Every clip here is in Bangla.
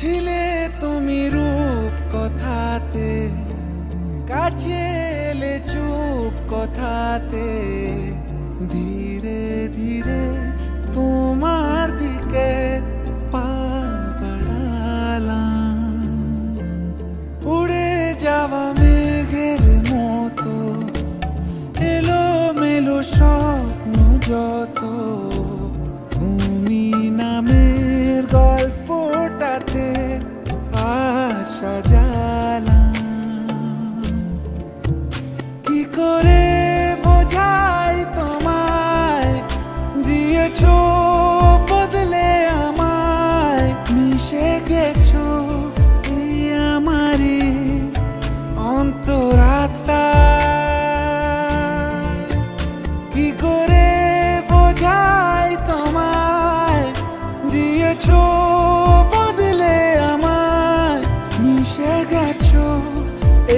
ছিলে তুমি রূপ কথাতে, কাছে এলে চুপ কথাতে, ধীরে ধীরে তোমার দিকে পা বাড়ালাম। উড়ে যাওয়া মেঘের মতো এলো মেলো স্বপ্ন যত, তুমি নামের গল্পটাতে আজ সাজালাম। কি করে বোঝাই তোমায়, দিয়েছো বদলে আমায়, মিশে গেছো এই আমারই অন্তরাত্মায়। কি করে বোঝাই তোমায়, দিয়েছো বদলে আমায়, মিশে গেছো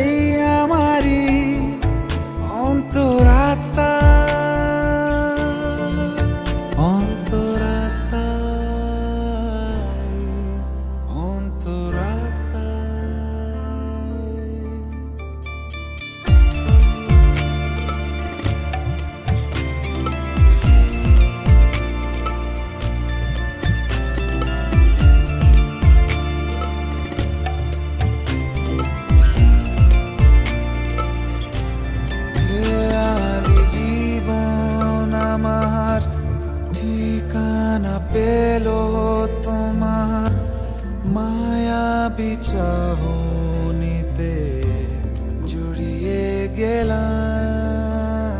এই আমারই অন্তরাত্মা। ঠিকানা পেলো তোমার মায়াবী চাহনিতে, জড়িয়ে গেলাম।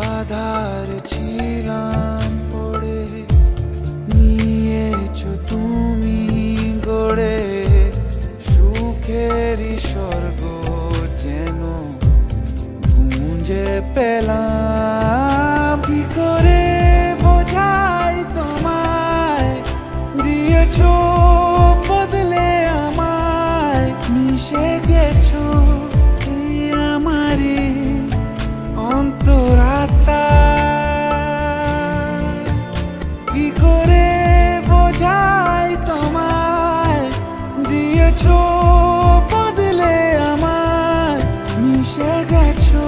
আধার ছিলাম পড়ে, নিয়েছো তুমি গড়ে সুখেরই স্বর্গ যেন খুঁজে পেলাম। কি করে বোঝাই তোমায়, দিয়েছো বদলে আমায়, মিশে গেছো এই আমারই অন্তরাত্মায়। কি করে বোঝাই তোমায়, দিয়েছো বদলে আমায়, মিশে গেছো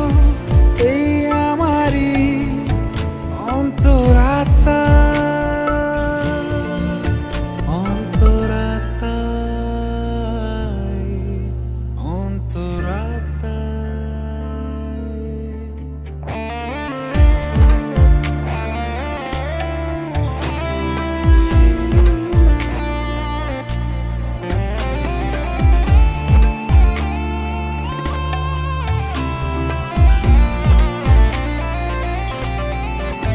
এই আমারই অন্তরাত্মা।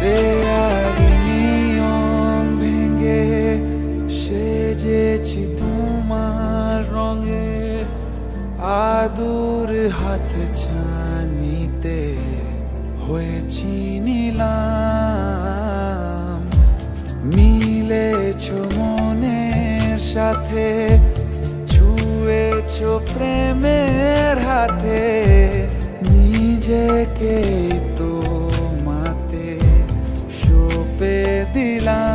দেয়ালি নিয়ম ভেঙে সেজেছি তোমার রঙে, আদুর হাত ছানিতে হয়েছি নিলাম। মিলেছো মনের সাথে, ছুঁয়েছো প্রেমের হাতে, নিজেকে তো সঁপে দিলাম।